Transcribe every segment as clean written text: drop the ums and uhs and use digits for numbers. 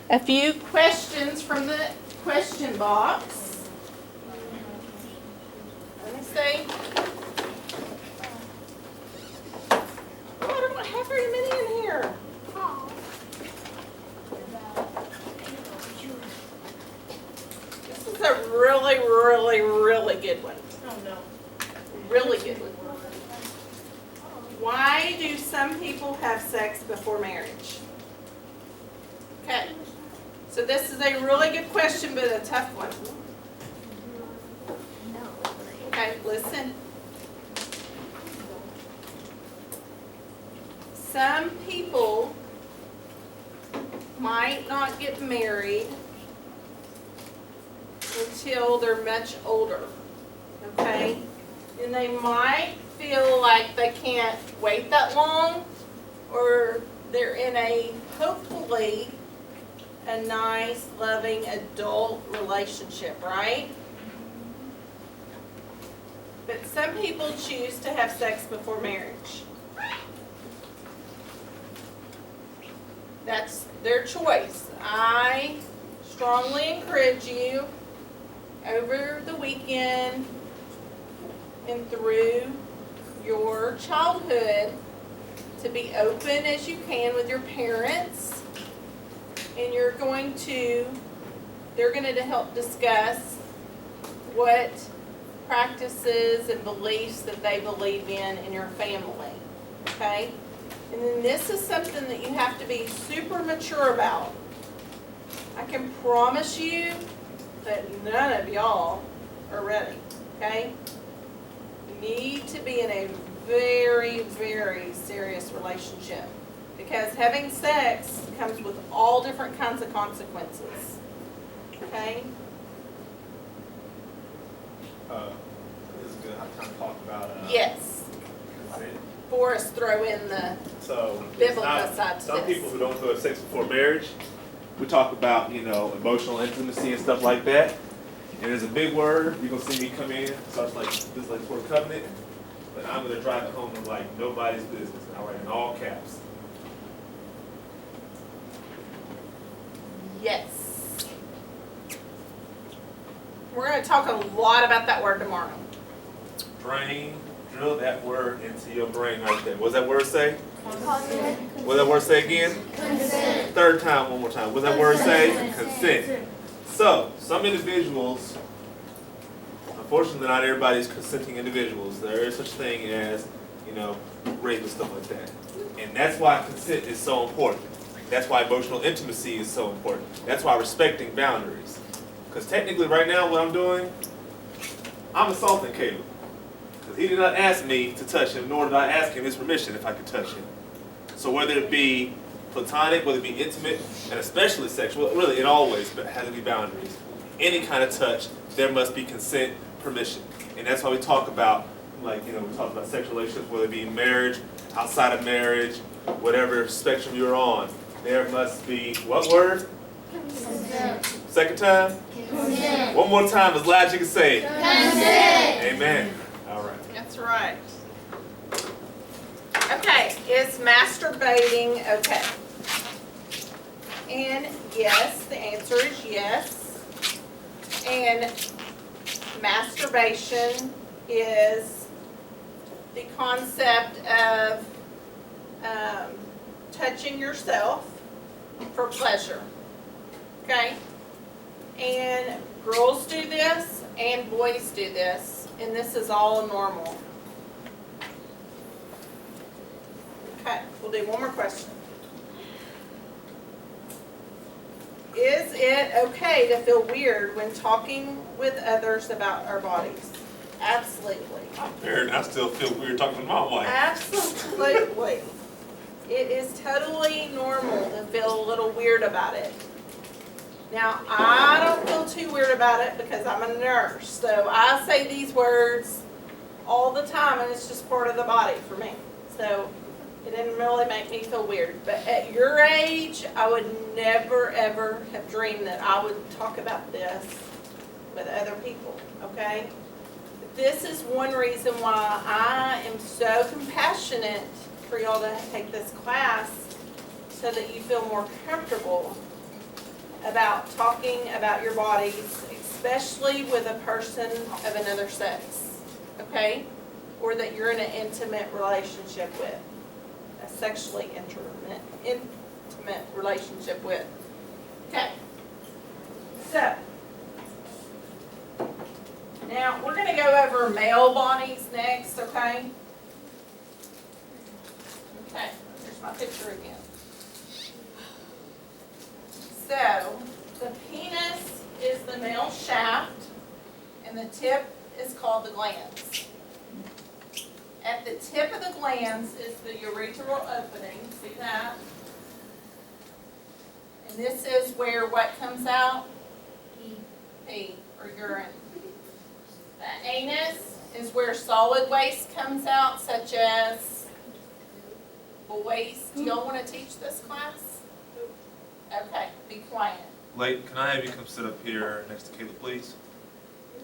A few questions from the question box. Let me see. Oh, I don't have very many in here. This is a really, really, really good one. Oh no. Really good one. Why do some people have sex before marriage? Okay. So this is a really good question, but a tough one. Okay, listen. Some people might not get married until they're much older, okay? And they might feel like they can't wait that long, or they're in a, hopefully, a nice, loving adult relationship, right? But some people choose to have sex before marriage. That's their choice. I strongly encourage you over the weekend and through your childhood to be open as you can with your parents, and they're going to help discuss what practices and beliefs that they believe in your family, okay? And then this is something that you have to be super mature about. I can promise you that none of y'all are ready, okay? You need to be in a very, very serious relationship, because having sex comes with all different kinds of consequences, okay? This is good. I kind of talk about Yes. consent. Forrest, throw in the So biblical it's side not, to some this. people who don't have sex before marriage, we talk about, emotional intimacy and stuff like that. And there's a big word. You're gonna see me come in, starts like this, like for covenant, but I'm gonna drive it home and like nobody's business. And I write in all caps. Yes. We're going to talk a lot about that word tomorrow. Drill that word into your brain right there. What's that word say? What's that word say again? Consent. Third time, one more time. What's that word say? Consent. So, some individuals, unfortunately not everybody's consenting individuals. There is such thing as, rape and stuff like that. And that's why consent is so important. That's why emotional intimacy is so important. That's why respecting boundaries. Because technically right now what I'm doing, I'm assaulting Caleb. Because he did not ask me to touch him, nor did I ask him his permission if I could touch him. So whether it be platonic, whether it be intimate, and especially sexual, really it always has to be boundaries. Any kind of touch, there must be consent, permission. And that's why we talk about, we talk about sexual relationships, whether it be marriage, outside of marriage, whatever spectrum you're on. There must be, what word? Consent. Second time? Consent. One more time, as loud as you can say it. Consent. Amen. All right. That's right. Okay, is masturbating okay? And yes, the answer is yes. And masturbation is the concept of touching yourself for pleasure. Okay? And girls do this and boys do this, and this is all normal. Okay, we'll do one more question. Is it okay to feel weird when talking with others about our bodies? Absolutely. I'm married and I still feel weird talking to my wife. Absolutely. It is totally normal to feel a little weird about it. Now, I don't feel too weird about it because I'm a nurse, so I say these words all the time, and it's just part of the body for me. So it didn't really make me feel weird. But at your age, I would never, ever have dreamed that I would talk about this with other people, okay? This is one reason why I am so compassionate for y'all to take this class, so that you feel more comfortable about talking about your bodies, especially with a person of another sex, okay? Or that you're in an intimate relationship with, a sexually intimate relationship with. Okay. So, now we're going to go over male bodies next, okay? Okay, here's my picture again. So, the penis is the male shaft, and the tip is called the glans. At the tip of the glans is the urethral opening, see that? And this is where what comes out? Pee, or urine. The anus is where solid waste comes out, such as boys. Do y'all want to teach this class? Okay, be quiet. Layton, can I have you come sit up here next to Caleb, please?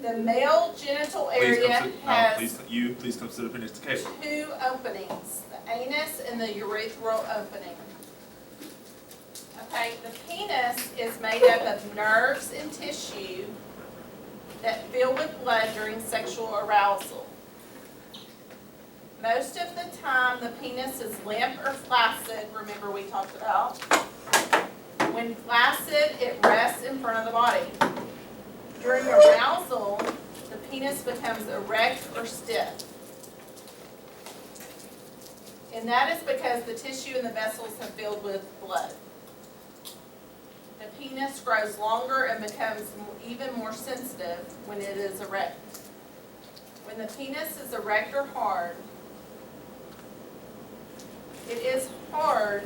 The male genital Please area come sit. No, has please come sit up here next to Caleb. two openings, the anus and the urethral opening. Okay, the penis is made up of nerves and tissue that fill with blood during sexual arousal. Most of the time, the penis is limp or flaccid, remember we talked about. When flaccid, it rests in front of the body. During arousal, the penis becomes erect or stiff. And that is because the tissue in the vessels have filled with blood. The penis grows longer and becomes even more sensitive when it is erect. When the penis is erect or hard, it is hard,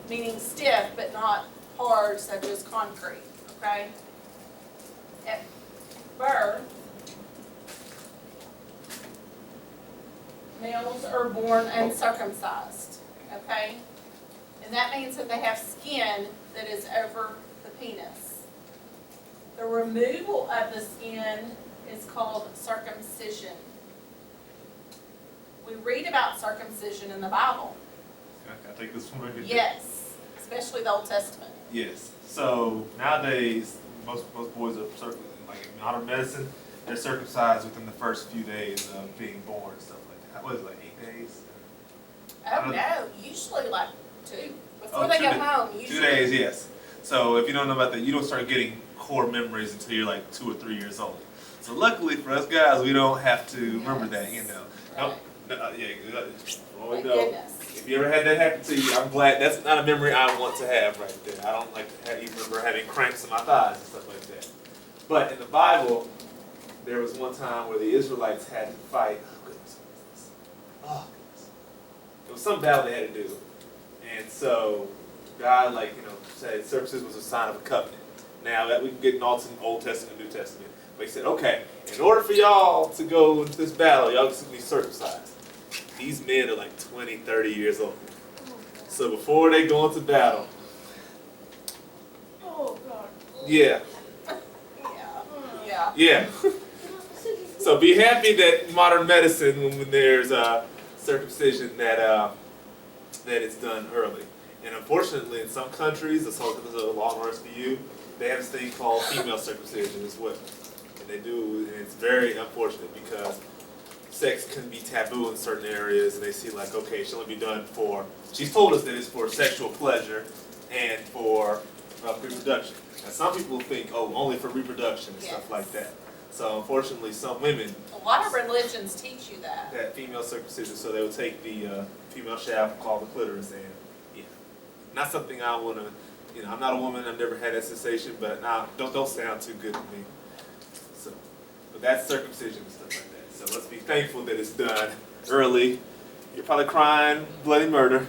meaning stiff, but not hard such as concrete, okay? At birth, males are born uncircumcised, okay? And that means that they have skin that is over the penis. The removal of the skin is called circumcision. We read about circumcision in the Bible. Can I take this one right here? Yes, especially the Old Testament. Yes. So nowadays, most boys are like in modern medicine, they're circumcised within the first few days of being born and stuff like that. What is it, like 8 days? Oh, no, usually like 2. Before Oh, they 2 go days. home, 2 usually. days, yes. So if you don't know about that, you don't start getting core memories until you're like 2 or 3 years old. So luckily for us guys, we don't have to remember that, you know. Right. Oh, Thank no. goodness. If you ever had that happen to you, I'm glad. That's not a memory I want to have right there. I don't like to even remember having cramps in my thighs and stuff like that. But in the Bible, there was one time where the Israelites had to fight. Oh, goodness. Oh, goodness. It was some battle they had to do. And so God, said circumcision was a sign of a covenant. Now that we can get in Old Testament and New Testament. But he said, okay, in order for y'all to go into this battle, y'all just be circumcised. These men are like 20, 30 years old. So before they go into battle, Oh, God. yeah. Yeah. So be happy that modern medicine, when there's circumcision, that it's done early. And unfortunately, in some countries, this is a long rest for you, they have this thing called female circumcision as well. And they do, and it's very unfortunate because sex can be taboo in certain areas, and they see like, okay, it should only be done for, she's told us that it's for sexual pleasure and for reproduction. And some people think, oh, only for reproduction and stuff like that. So unfortunately, some women, A lot of religions teach you that. that female circumcision, so they would take the female shaft called the clitoris, and yeah, not something I want to, I'm not a woman, I've never had that sensation, but now don't sound too good to me. So, but that's circumcision and stuff like that. So let's be thankful that it's done early. You're probably crying bloody murder,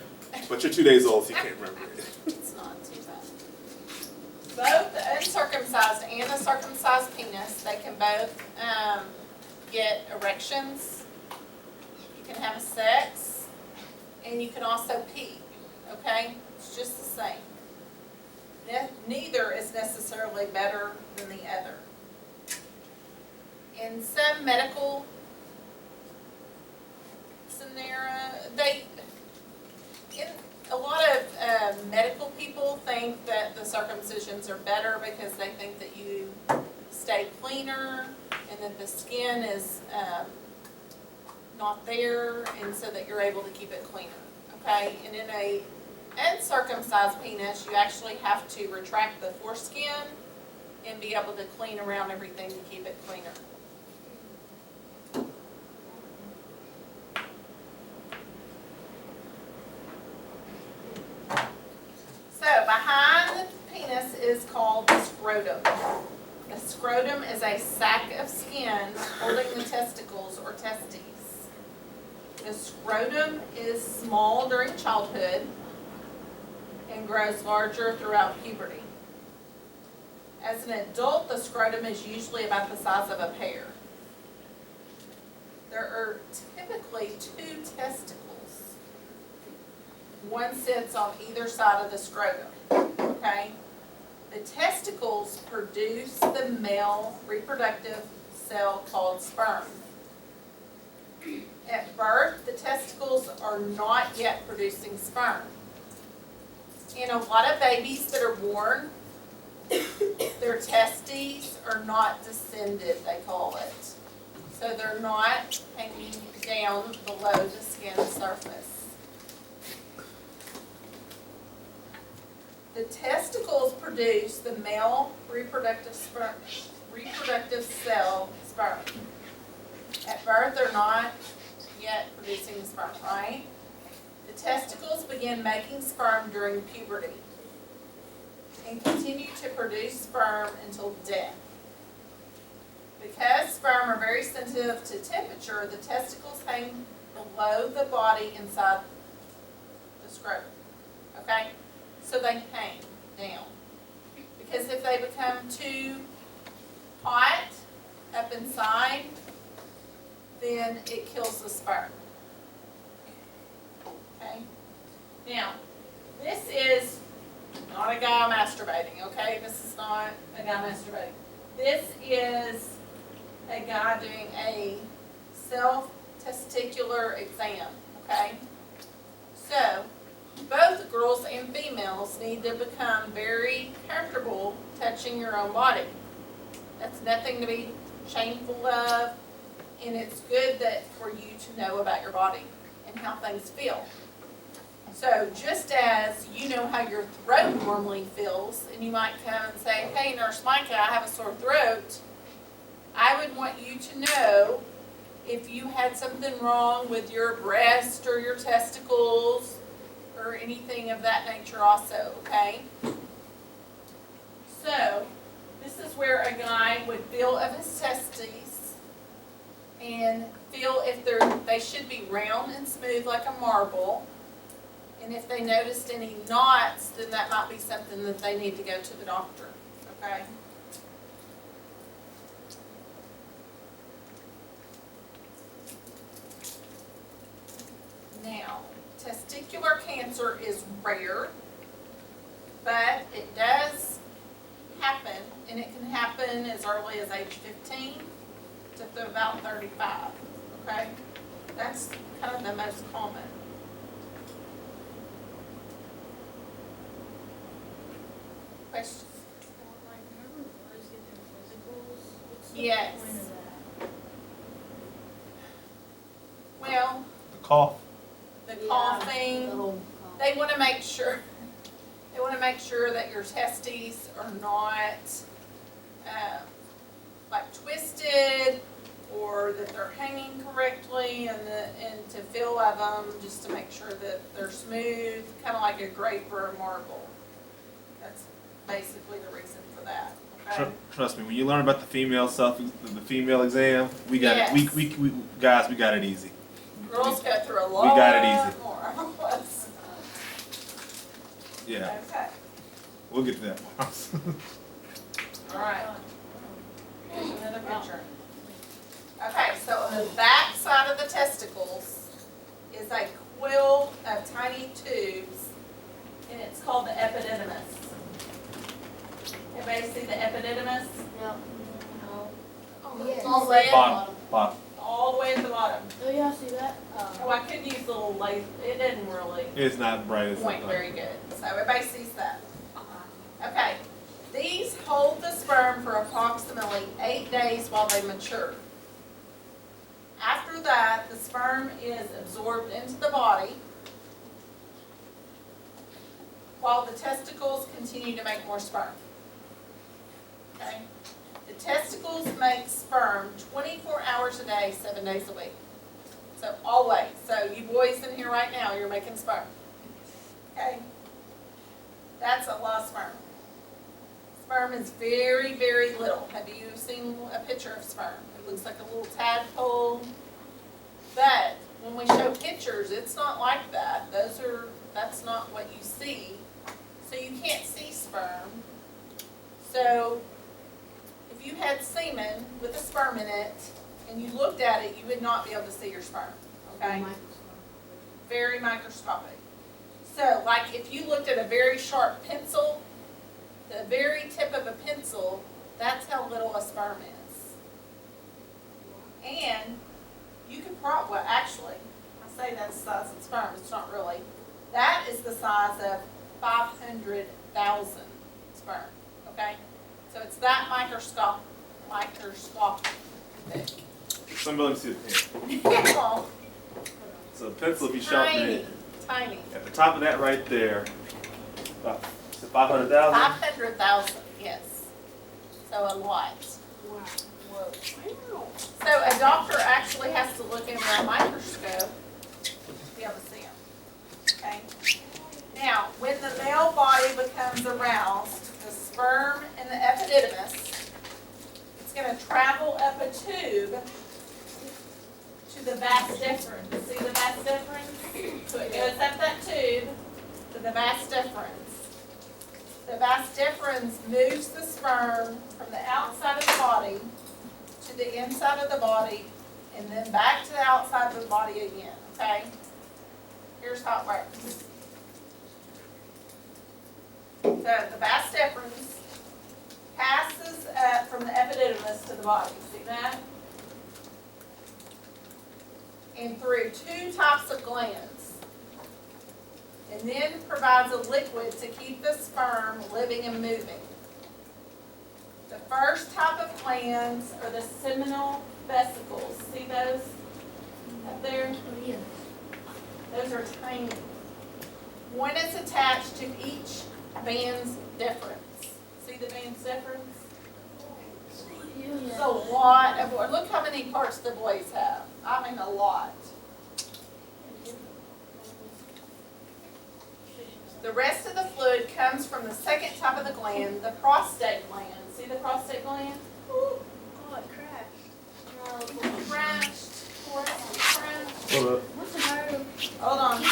but you're 2 days old, so you can't remember it. It's not too bad. Both the uncircumcised and the circumcised penis, they can both get erections. You can have sex, and you can also pee, okay? It's just the same. Neither is necessarily better than the other. In some medical scenario, a lot of medical people think that the circumcisions are better because they think that you stay cleaner and that the skin is not there, and so that you're able to keep it cleaner, okay? And in a uncircumcised penis, you actually have to retract the foreskin and be able to clean around everything to keep it cleaner. So behind the penis is called the scrotum. The scrotum is a sac of skin holding the testicles or testes. The scrotum is small during childhood and grows larger throughout puberty. As an adult, the scrotum is usually about the size of a pear. There are typically 2 testicles. One sits on either side of the scrotum, okay? The testicles produce the male reproductive cell called sperm. At birth, the testicles are not yet producing sperm. And a lot of babies that are born, their testes are not descended, they call it. So they're not hanging down below the skin surface. The testicles produce the male reproductive cell sperm. At birth, they're not yet producing the sperm, right? The testicles begin making sperm during puberty and continue to produce sperm until death. Because sperm are very sensitive to temperature, the testicles hang below the body inside the scrotum, okay? So they hang down. Because if they become too hot up inside, then it kills the sperm. Okay? Now, this is not a guy masturbating, okay? This is not a guy masturbating. This is a guy doing a self-testicular exam, okay? So, both girls and females need to become very comfortable touching your own body. That's nothing to be shameful of, and it's good that for you to know about your body and how things feel. So just as you know how your throat normally feels, and you might come and say, hey, Nurse Micah, I have a sore throat, I would want you to know if you had something wrong with your breast or your testicles or anything of that nature also, okay? So, this is where a guy would feel of his testes and feel if they should be round and smooth like a marble. And if they noticed any knots, then that might be something that they need to go to the doctor, okay? Now, testicular cancer is rare, but it does happen, and it can happen as early as age 15 to about 35, okay? That's kind of the most common. Questions? Like, remember boys get their physicals? What's the Yes. point of that? Well, The cough. the The coughing, whole they want to make sure, that your testes are not, like twisted, or that they're hanging correctly, and to feel of them, just to make sure that they're smooth, kind of like a grape or a marble. That's basically the reason for that, okay? Trust me, when you learn about the female exam, we got it. Yes. We guys, we got it easy. Girls go through a lot got it easy. more. Yeah, Okay, we'll get to that part. all right. Here's another picture. Okay, so on the back side of the testicles is a quill of tiny tubes, and it's called the epididymis. Everybody see the epididymis? Yep. No. Oh, yes. All the way at the Bottom, bottom. all the way at the bottom. Oh, yeah, see that? Oh, I could use a little laser, it didn't really It's not bright as point very good, so everybody sees that. Okay, these hold the sperm for approximately 8 days while they mature. After that, the sperm is absorbed into the body, while the testicles continue to make more sperm. Okay? The testicles make sperm 24 hours a day, 7 days a week. So always. So you boys in here right now, you're making sperm. Okay? That's a lot of sperm. Sperm is very, very little. Have you seen a picture of sperm? It looks like a little tadpole. But when we show pictures, it's not like that. That's not what you see. So you can't see sperm. So if you had semen with a sperm in it and you looked at it, you would not be able to see your sperm. Okay? Very microscopic. So like if you looked at a very sharp pencil, the very tip of a pencil, that's how little a sperm is. And you could probably, well actually, I say that's the size of sperm, it's not really. That is the size of 500,000 sperm, okay? So it's that microscopic. Somebody see the pen. Oh, So a pencil, if you sharpen tiny, it, tiny. at the top of that right there, about 500,000. 500,000, yes. So a lot. Wow. Whoa. So a doctor actually has to look under a microscope to be able to see them. Okay? Now, when the male body becomes aroused, the sperm in the epididymis, it's going to travel up a tube to the vas deferens. See the vas deferens? So it goes up that tube to the vas deferens. The vas deferens moves the sperm from the outside of the body to the inside of the body and then back to the outside of the body again, okay? Here's how it works. So the vas deferens passes up from the epididymis to the body, see that? And through 2 types of glands. And then provides a liquid to keep the sperm living and moving. The first type of glands are the seminal vesicles. See those up there? Oh, yeah. Those are tiny. One is attached to each vas deferens. See the vas deferens? It's a lot of, look how many parts the boys have. I mean a lot. The rest of the fluid comes from the second type of the gland, the prostate gland. See the prostate gland? Oh, it crashed. No, it crashed. Crashed. Hold up. What's the matter? Hold on.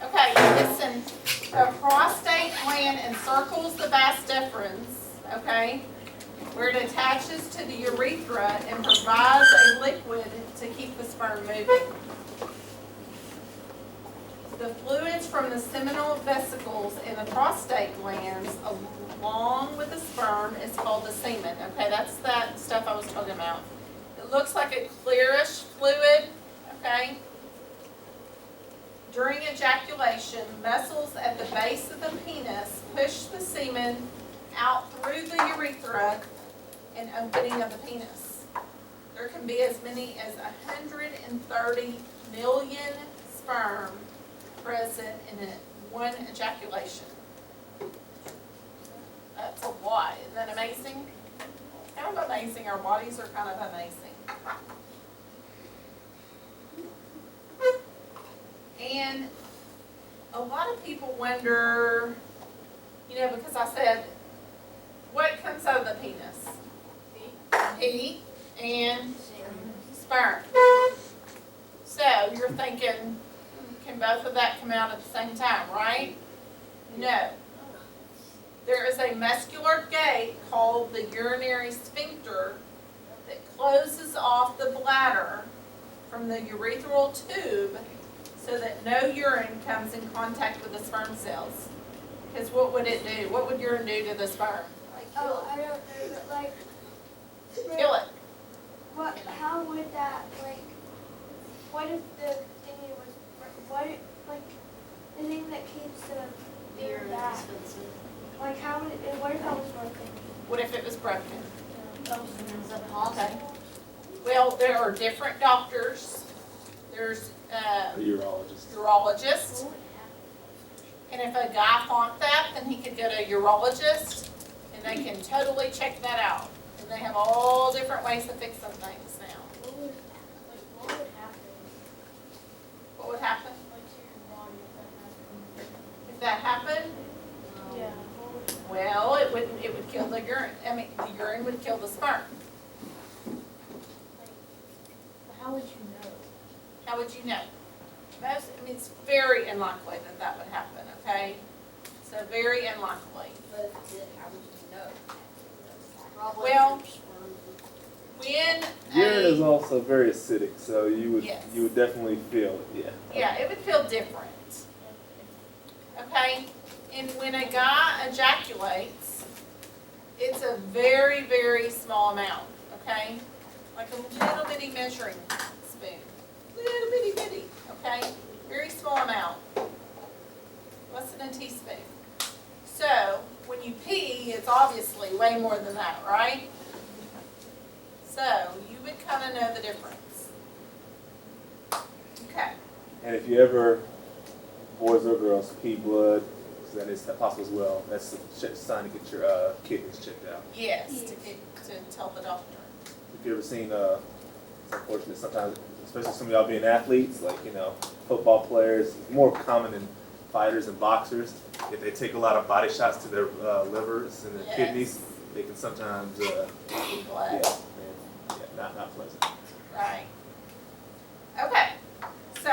Okay, listen. The prostate gland encircles the vas deferens, okay, where it attaches to the urethra and provides a liquid to keep the sperm moving. The fluids from the seminal vesicles in the prostate glands, along with the sperm, is called the semen. Okay, that's that stuff I was talking about. It looks like a clearish fluid, okay? During ejaculation, muscles at the base of the penis push the semen out through the urethra and opening of the penis. There can be as many as 130 million sperm present in one ejaculation. That's a lot. Isn't that amazing? Kind of amazing. Our bodies are kind of amazing. And a lot of people wonder, you know, because I said, what comes out of the penis? Pee and sperm. So you're thinking, can both of that come out at the same time, right? No. There is a muscular gate called the urinary sphincter that closes off the bladder from the urethral tube so that no urine comes in contact with the sperm cells. Because what would it do? What would urine do to the sperm? Oh, I don't know, but like, Kill it. what? How would that like? what if the thingy was, what, like, the thing that keeps the Beer beer is back? expensive. Like, how would, what if that was broken? What if it was broken? Is that possible? Well, there are different doctors. There's A urologist. urologists. And if a guy wants that, then he could go to a urologist and they can totally check that out. And they have all different ways of fixing things now. What would happen, What would happen like, to your body if that happened? Yeah. Well, it would kill the urine. I mean, the urine would kill the sperm. How would you know? How would you know? It's very unlikely that that would happen, okay? So very unlikely. But how would you know? Probably Well, your sperm. When Urine is a, also very acidic, so Yes. you would definitely feel it, yeah. yeah, it would feel different. Okay? And when a guy ejaculates, it's a very, very small amount, okay? Like a little bitty measuring spoon. Little bitty bitty, okay? Very small amount. Less than a teaspoon. So, when you pee, it's obviously way more than that, right? So, you would kind of know the difference. Okay. And if you ever, boys or girls, pee blood, so that is possible as well, that's a sign to get your kidneys checked out. Yes, to tell the doctor. If you ever seen, it's unfortunate sometimes, especially some of y'all being athletes, like, football players, it's more common in fighters and boxers. If they take a lot of body shots to their livers and their Yes. kidneys, they can sometimes, Pee blood. yeah, not pleasant. Right. Okay, so,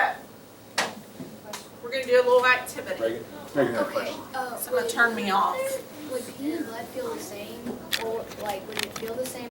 we're gonna do a little activity. Megan had a Okay, question. Someone turn me off. would pee and blood feel the same, or like would it feel the same